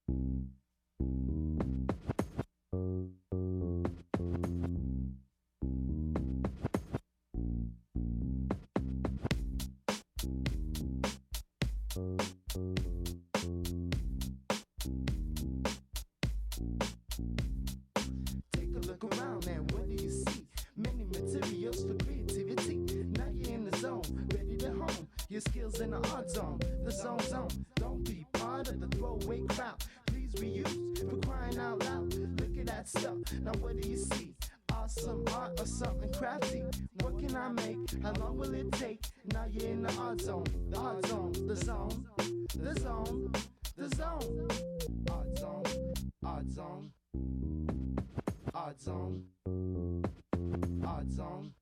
Take a look around and what do you see? Many materials for creativity. Now you're in the zone, ready to hone your skills in the art zone. The zone. Don't be part of the throwaway crowd. Please reuse for crying out loud. Look at that stuff. Now what do you see? Awesome art or something crafty. What can I make? How long will it take? Now you're in the art zone. The art zone. The zone. The zone. The zone. Art zone. Art zone. Art zone. Art zone.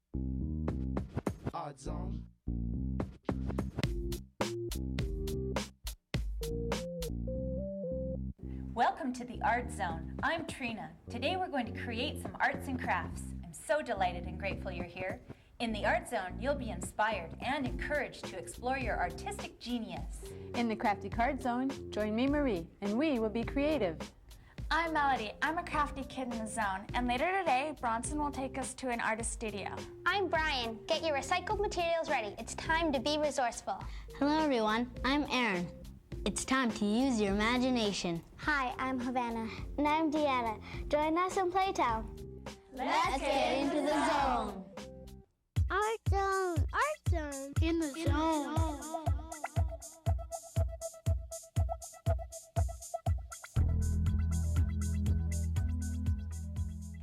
Art zone. Welcome to the Art Zone. I'm Trina. Today we're going to create some arts and crafts. I'm so delighted and grateful you're here. In the Art Zone, you'll be inspired and encouraged to explore your artistic genius. In the Crafty Card Zone, join me, Marie, and we will be creative. I'm Melody. I'm a crafty kid in the zone, and later today, Bronson will take us to an artist studio. I'm Brian. Get your recycled materials ready. It's time to be resourceful. Hello everyone, I'm Aaron. It's time to use your imagination. Hi, I'm Havana. And I'm Deanna. Join us in Playtown. Let's get into the zone. Art Zone. Art Zone. In the zone.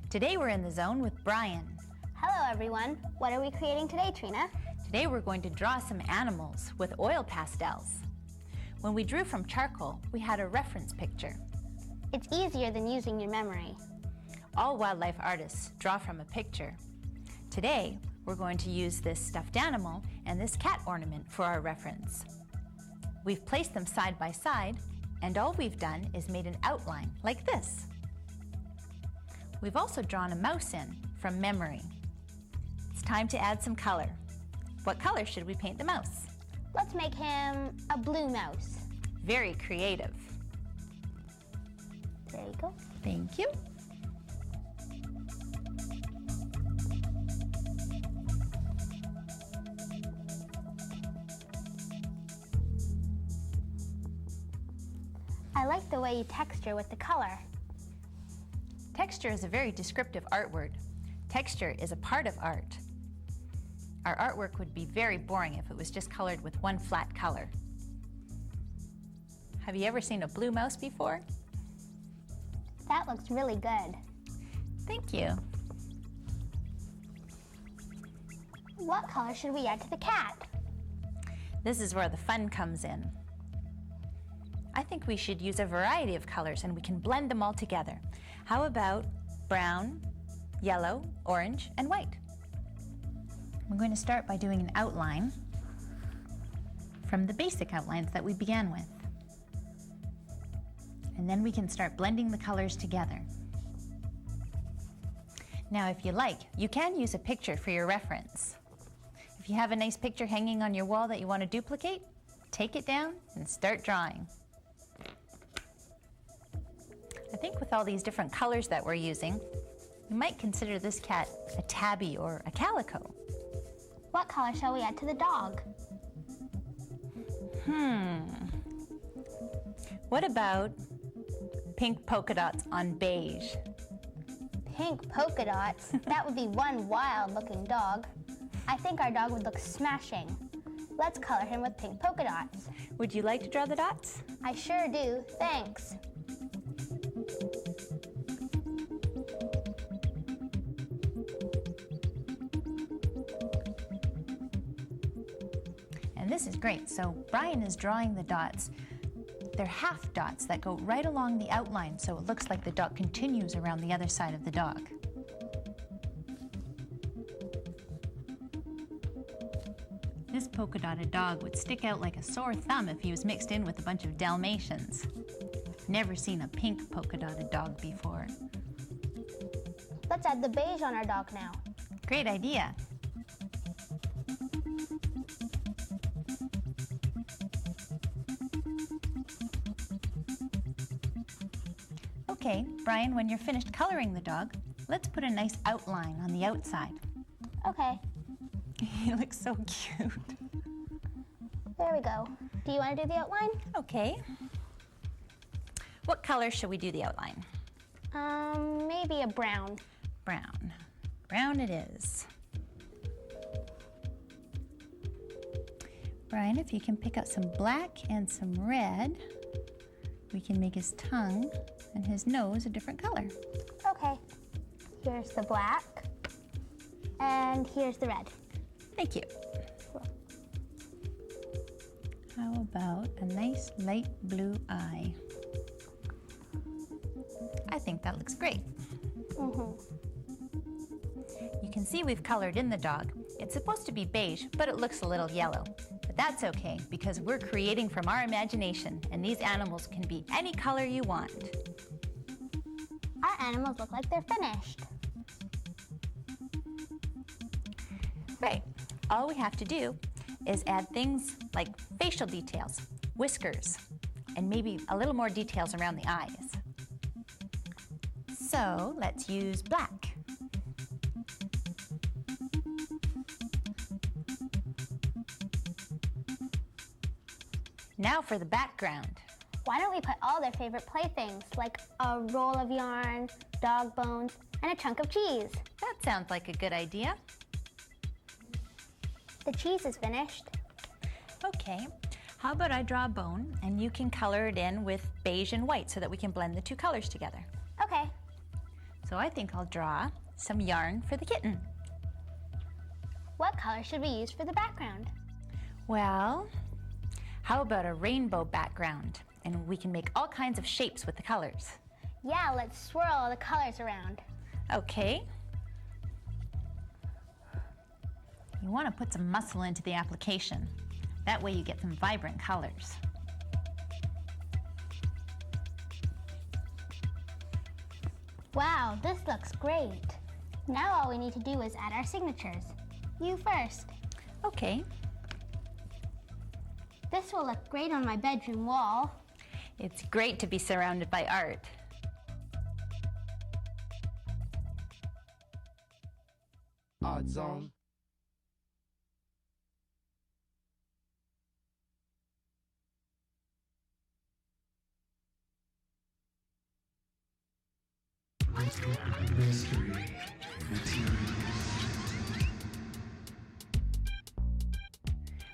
Today we're in the zone with Brian. Hello, everyone. What are we creating today, Trina? Today we're going to draw some animals with oil pastels. When we drew from charcoal, we had a reference picture. It's easier than using your memory. All wildlife artists draw from a picture. Today, we're going to use this stuffed animal and this cat ornament for our reference. We've placed them side by side, and all we've done is made an outline like this. We've also drawn a mouse in from memory. It's time to add some color. What color should we paint the mouse? Let's make him a blue mouse. Very creative. There you go. Thank you. I like the way you texture with the color. Texture is a very descriptive art word. Texture is a part of art. Our artwork would be very boring if it was just colored with one flat color. Have you ever seen a blue mouse before? That looks really good. Thank you. What color should we add to the cat? This is where the fun comes in. I think we should use a variety of colors and we can blend them all together. How about brown, yellow, orange, and white? I'm going to start by doing an outline from the basic outlines that we began with. And then we can start blending the colors together. Now, if you like, you can use a picture for your reference. If you have a nice picture hanging on your wall that you want to duplicate, take it down and start drawing. I think with all these different colors that we're using, you might consider this cat a tabby or a calico. What color shall we add to the dog? What about pink polka dots on beige? Pink polka dots? That would be one wild-looking dog. I think our dog would look smashing. Let's color him with pink polka dots. Would you like to draw the dots? I sure do, thanks. And this is great. So Brian is drawing the dots. They're half dots that go right along the outline, so it looks like the dot continues around the other side of the dog. This polka dotted dog would stick out like a sore thumb if he was mixed in with a bunch of Dalmatians. Never seen a pink polka dotted dog before. Let's add the beige on our dog now. Great idea. Okay, Brian, when you're finished coloring the dog, let's put a nice outline on the outside. Okay, He looks so cute. there we go. Do you want to do the outline? Okay. What color should we do the outline? Maybe a brown. Brown. Brown it is. Brian, if you can pick out some black and some red, we can make his tongue and his nose a different color. Okay, here's the black, and here's the red. Thank you. How about a nice light blue eye? I think that looks great. You can see we've colored in the dog. It's supposed to be beige, but it looks a little yellow. But that's okay, because we're creating from our imagination, and these animals can be any color you want. Our animals look like they're finished. Right. All we have to do is add things like facial details, whiskers, and maybe a little more details around the eyes. So let's use black. Now for the background. Why don't we put all their favorite playthings, like a roll of yarn, dog bones, and a chunk of cheese? That sounds like a good idea. The cheese is finished. Okay, how about I draw a bone and you can color it in with beige and white so that we can blend the two colors together. Okay, So I think I'll draw some yarn for the kitten. what color should we use for the background? Well, how about a rainbow background? And we can make all kinds of shapes with the colors. Yeah, let's swirl the colors around. Okay. You want to put some muscle into the application. That way you get some vibrant colors. Wow, this looks great. Now all we need to do is add our signatures. You first. Okay, This will look great on my bedroom wall. it's great to be surrounded by art. Art Zone.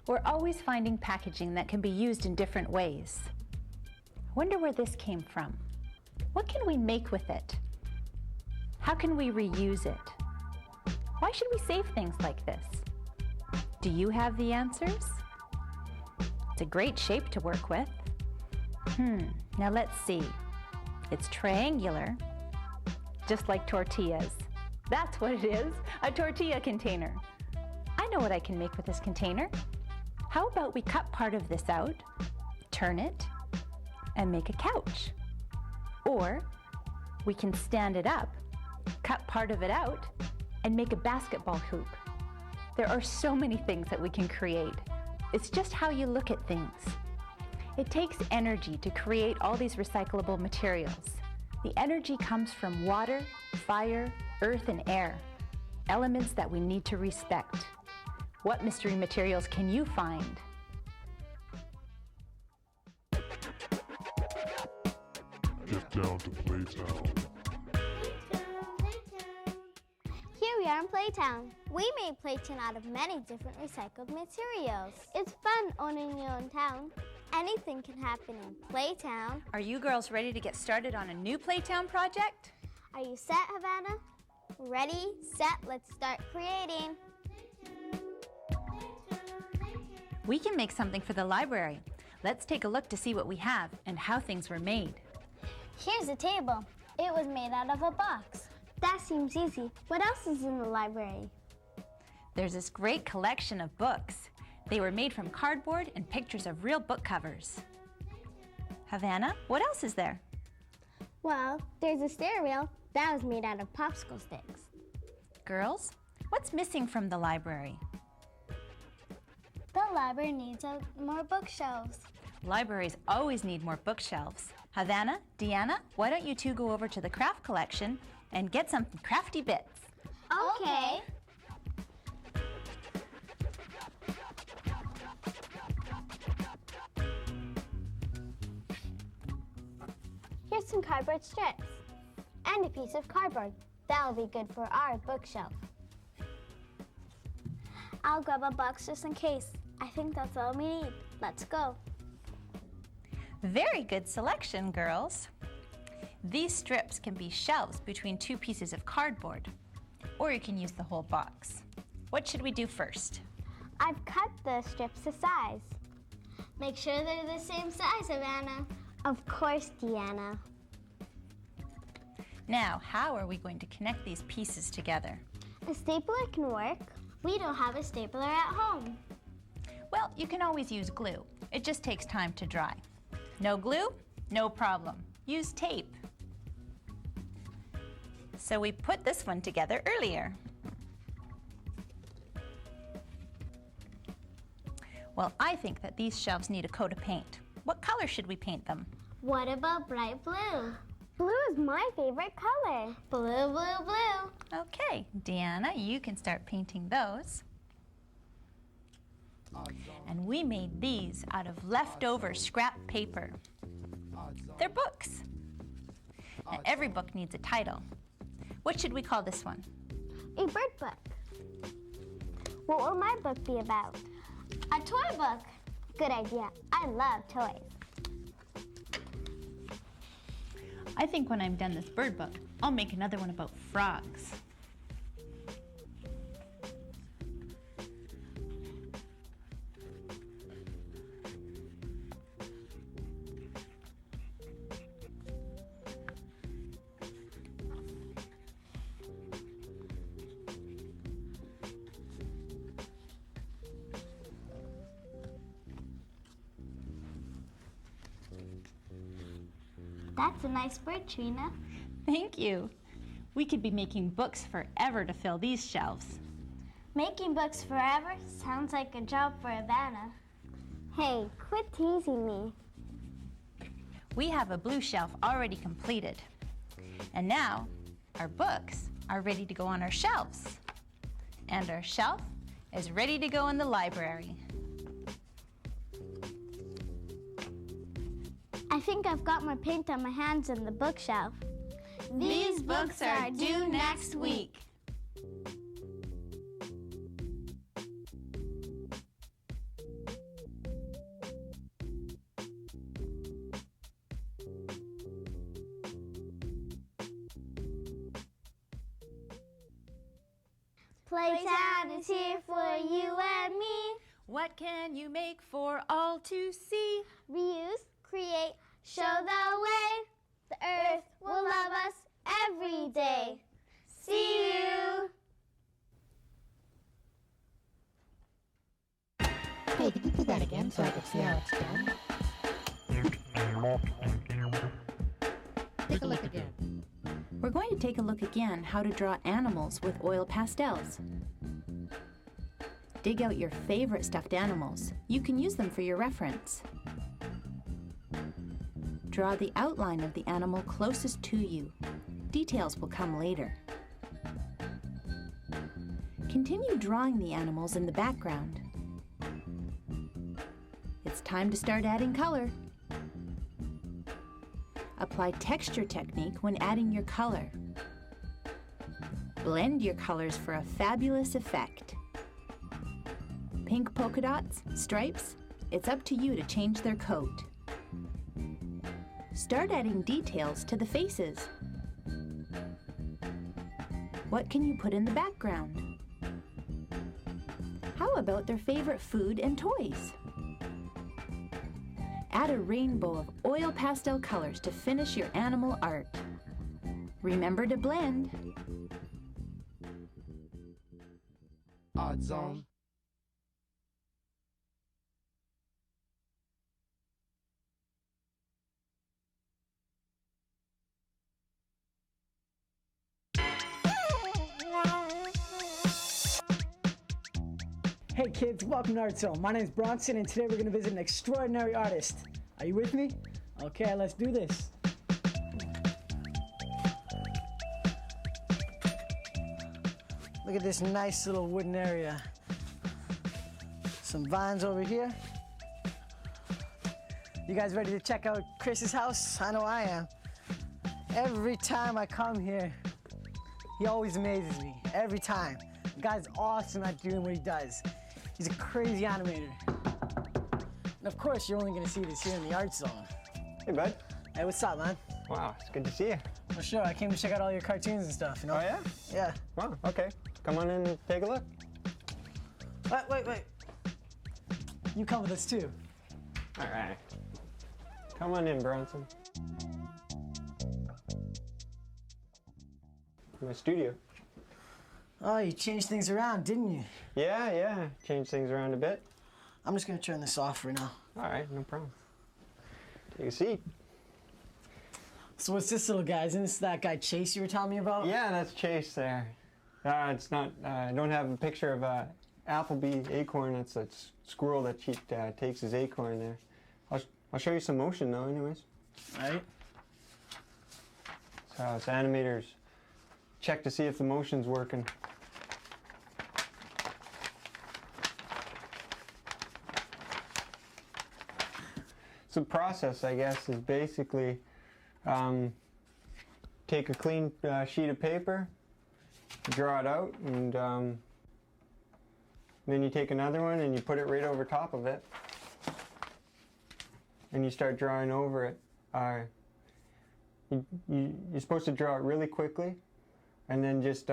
We're always finding packaging that can be used in different ways. I wonder where this came from. What can we make with it? How can we reuse it? Why should we save things like this? Do you have the answers? It's a great shape to work with. Now let's see. It's triangular, just like tortillas. That's what it is, a tortilla container. I know what I can make with this container. How about we cut part of this out, turn it, and make a couch? Or we can stand it up, cut part of it out, and make a basketball hoop. There are so many things that we can create. It's just how you look at things. It takes energy to create all these recyclable materials. The energy comes from water, fire, earth, and air, elements that we need to respect. What mystery materials can you find? Get down to Playtown. Here we are in Playtown. We made Playtown out of many different recycled materials. It's fun owning your own town. Anything can happen in Playtown. Are you girls ready to get started on a new Playtown project? Are you set, Havana? Ready, set, let's start creating. We can make something for the library. Let's take a look to see what we have and how things were made. Here's a table. It was made out of a box. That seems easy. What else is in the library? There's this great collection of books. They were made from cardboard and pictures of real book covers. Havana, what else is there? Well, there's a stair rail that was made out of popsicle sticks. Girls, what's missing from the library? The library needs more bookshelves. Libraries always need more bookshelves. Havana, Deanna, why don't you two go over to the craft collection and get some crafty bits? Okay. Here's some cardboard strips and a piece of cardboard. That'll be good for our bookshelf. I'll grab a box just in case. I think that's all we need. Let's go. Very good selection, girls. These strips can be shelves between two pieces of cardboard, or you can use the whole box. What should we do first? I've cut the strips to size. Make sure they're the same size, Havana. Of course, Deanna. Now, how are we going to connect these pieces together? A stapler can work. We don't have a stapler at home. Well, you can always use glue. It just takes time to dry. No glue? No problem. Use tape. So we put this one together earlier. Well, I think that these shelves need a coat of paint. What color should we paint them? What about bright blue? Blue is my favorite color. Blue, blue, blue. Okay, Deanna, you can start painting those. And we made these out of leftover scrap paper. They're books. And every book needs a title. What should we call this one? A bird book. What will my book be about? A toy book. Good idea. I love toys. I think when I'm done this bird book, I'll make another one about frogs. That's a nice bird, Trina. Thank you. We could be making books forever to fill these shelves. Making books forever sounds like a job for Havana. Hey, quit teasing me. We have a blue shelf already completed. And now our books are ready to go on our shelves. And our shelf is ready to go in the library. I think I've got more paint on my hands than the bookshelf. These books are due next week. Playtime is here for you and me. What can you make for all to see? Reuse, create, show the way. The earth will love us every day. See you. Hey, can you do that again so I can see how it's done? Take a look again. We're going to take a look again how to draw animals with oil pastels. Dig out your favorite stuffed animals. You can use them for your reference. Draw the outline of the animal closest to you. Details will come later. Continue drawing the animals in the background. It's time to start adding color. Apply texture technique when adding your color. Blend your colors for a fabulous effect. Pink polka dots, stripes, it's up to you to change their coat. Start adding details to the faces. What can you put in the background? How about their favorite food and toys? Add a rainbow of oil pastel colors to finish your animal art. Remember to blend. Odd Zone. Hey kids, welcome to Art Zone. My name is Bronson and today we're going to visit an extraordinary artist. Are you with me? Okay, let's do this. Look at this nice little wooden area. Some vines over here. You guys ready to check out Chris's house? I know I am. Every time I come here, he always amazes me. Every time. The guy's awesome at doing what he does. He's a crazy animator. And of course, you're only gonna see this here in the art zone. Hey, bud. Hey, what's up, man? Wow, it's good to see you. For sure, I came to check out all your cartoons and stuff, you know? Oh, yeah? Yeah. Wow, okay. Come on in and take a look. Wait. You come with us too. All right. Come on in, Bronson. My studio. Oh, you changed things around, didn't you? Yeah. Changed things around a bit. I'm just gonna turn this off for now. All right, no problem. Take a seat. So what's this little guy? Isn't this that guy Chase you were telling me about? Yeah, that's Chase there. It's not, I don't have a picture of Applebee acorn. That's a squirrel that takes his acorn there. I'll show you some motion though, anyways. All right. So it's animators check to see if the motion's working. So the process, I guess, is basically take a clean sheet of paper, draw it out, and then you take another one and you put it right over top of it, and you start drawing over it. You're supposed to draw it really quickly, and then just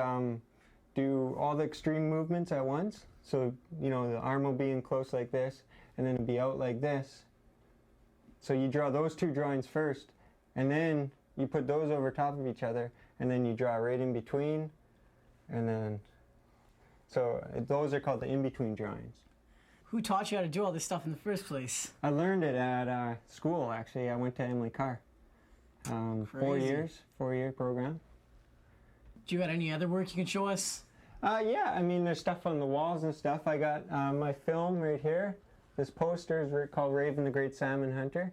do all the extreme movements at once. So, you know, the arm will be in close like this, and then it'll be out like this. So you draw those two drawings first, and then you put those over top of each other, and then you draw right in between, and then, so those are called the in-between drawings. Who taught you how to do all this stuff in the first place? I learned it at school, actually. I went to Emily Carr. 4 years, 4-year program. Do you got any other work you can show us? Yeah, I mean, there's stuff on the walls and stuff. I got my film right here. This poster is called Raven the Great Salmon Hunter.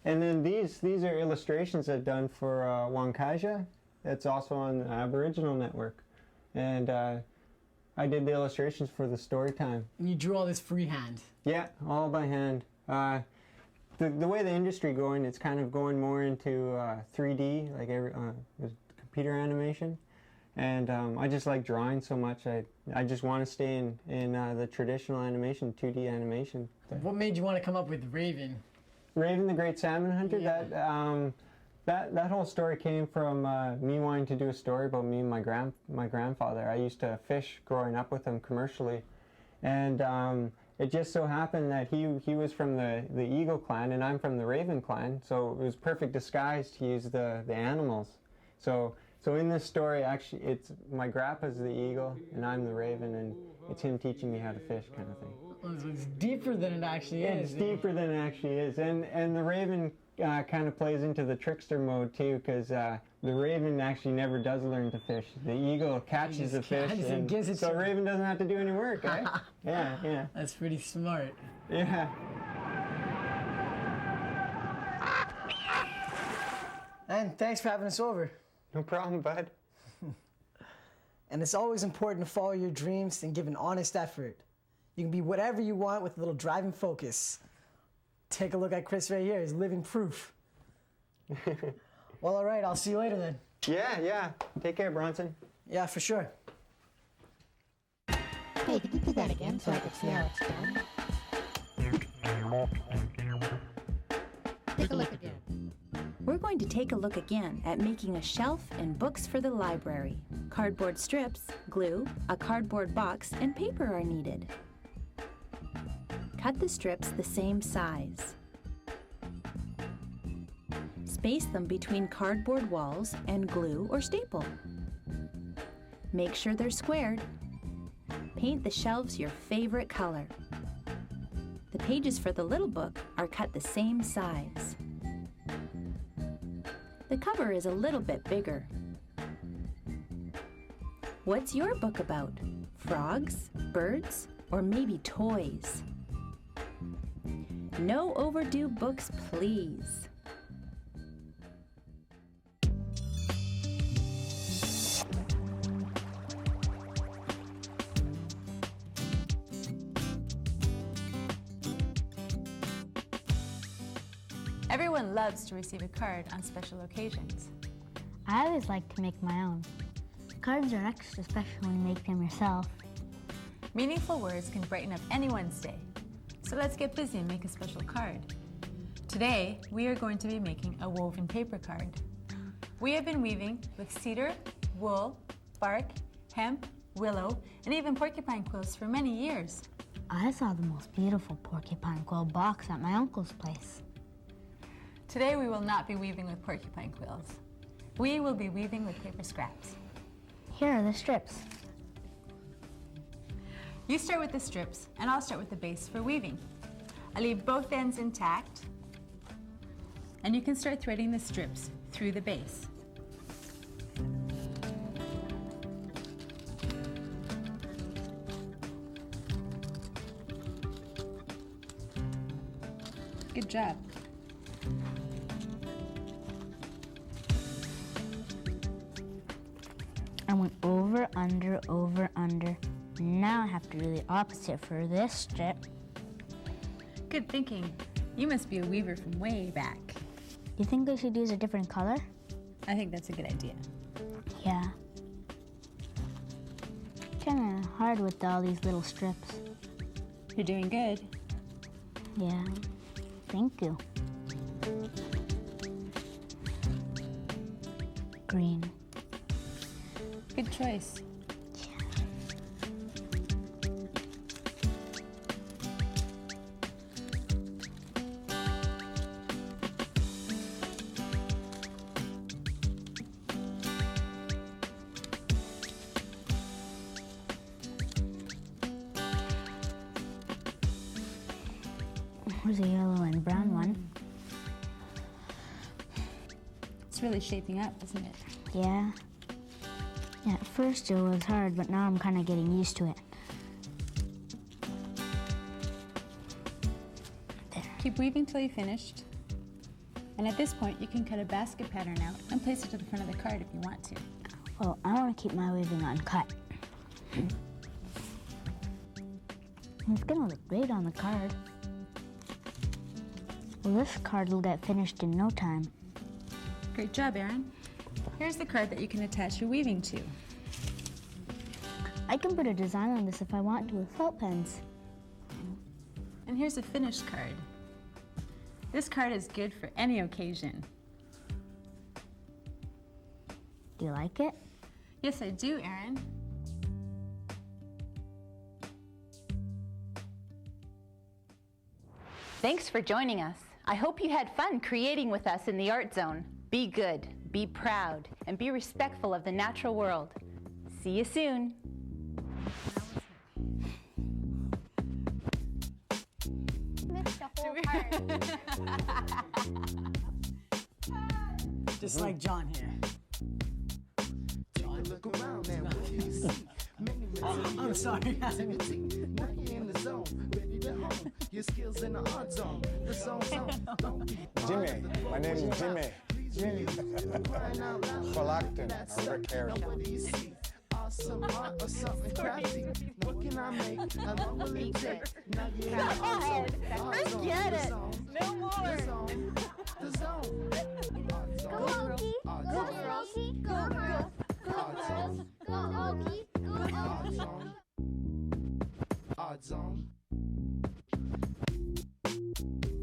And then these are illustrations I've done for Wankaja. That's also on the Aboriginal Network. And I did the illustrations for the story time. And you drew all this freehand? Yeah, all by hand. The way the industry going, it's kind of going more into 3D, like computer animation. And I just like drawing so much. I just want to stay in the traditional animation, 2D animation. What made you want to come up with Raven? Raven the Great Salmon Hunter? Yeah. That whole story came from me wanting to do a story about me and my grandfather. I used to fish growing up with him commercially. And it just so happened that he was from the Eagle clan and I'm from the Raven clan. So it was perfect disguise to use the animals. So in this story, actually, it's my grandpa's the eagle and I'm the raven, and it's him teaching me how to fish, kind of thing. So it's deeper than it actually is. It's deeper than it actually is, and the raven kind of plays into the trickster mode too, because the raven actually never does learn to fish. The eagle catches the fish, and gives it so the raven doesn't have to do any work, eh? Yeah. That's pretty smart. Yeah. And thanks for having us over. No problem, bud. And it's always important to follow your dreams and give an honest effort. You can be whatever you want with a little driving focus. Take a look at Chris right here. He's living proof. Well, all right. I'll see you later then. Yeah. Take care, Bronson. Yeah, for sure. Hey, could you do that again so I can see how it's done? Take a look again. We're going to take a look again at making a shelf and books for the library. Cardboard strips, glue, a cardboard box, and paper are needed. Cut the strips the same size. Space them between cardboard walls and glue or staple. Make sure they're squared. Paint the shelves your favorite color. The pages for the little book are cut the same size. The cover is a little bit bigger. What's your book about? Frogs, birds, or maybe toys? No overdue books, please. Everyone loves to receive a card on special occasions. I always like to make my own. Cards are extra special when you make them yourself. Meaningful words can brighten up anyone's day. So let's get busy and make a special card. Today, we are going to be making a woven paper card. We have been weaving with cedar, wool, bark, hemp, willow, and even porcupine quills for many years. I saw the most beautiful porcupine quill box at my uncle's place. Today, we will not be weaving with porcupine quills. We will be weaving with paper scraps. Here are the strips. You start with the strips, and I'll start with the base for weaving. I leave both ends intact, and you can start threading the strips through the base. Good job. I went over, under, over, under. Now I have to do the opposite for this strip. Good thinking. You must be a weaver from way back. You think I should use a different color? I think that's a good idea. Yeah. Kinda hard with all these little strips. You're doing good. Yeah. Thank you. Green. Good choice. Here's a yellow and brown one. It's really shaping up, isn't it? Yeah. Yeah, at first it was hard, but now I'm kind of getting used to it. There. Keep weaving till you're finished. And at this point, you can cut a basket pattern out and place it to the front of the card if you want to. Well, I want to keep my weaving uncut. It's gonna look great on the card. Well, this card will get finished in no time. Great job, Erin. Here's the card that you can attach your weaving to. I can put a design on this if I want to with felt pens. And here's a finished card. This card is good for any occasion. Do you like it? Yes, I do, Erin. Thanks for joining us. I hope you had fun creating with us in the Art Zone. Be good, be proud, and be respectful of the natural world. See you soon. Missed the whole part. Just like John here. John? Look around and what do you see? Many I'm sorry. now you're in the zone, ready to hone your skills in the art zone. The zone. Don't be Jimmy, my name is Jimmy. Collecting, I'm Rick. What do you see? Awesome art or something crafty. What can I make? How long will it take? Now you're in the art zone. Forget it. No more. The zone. Go Okie, go Rocky, go girls, go girls, go Okie, go Okie. Art zone.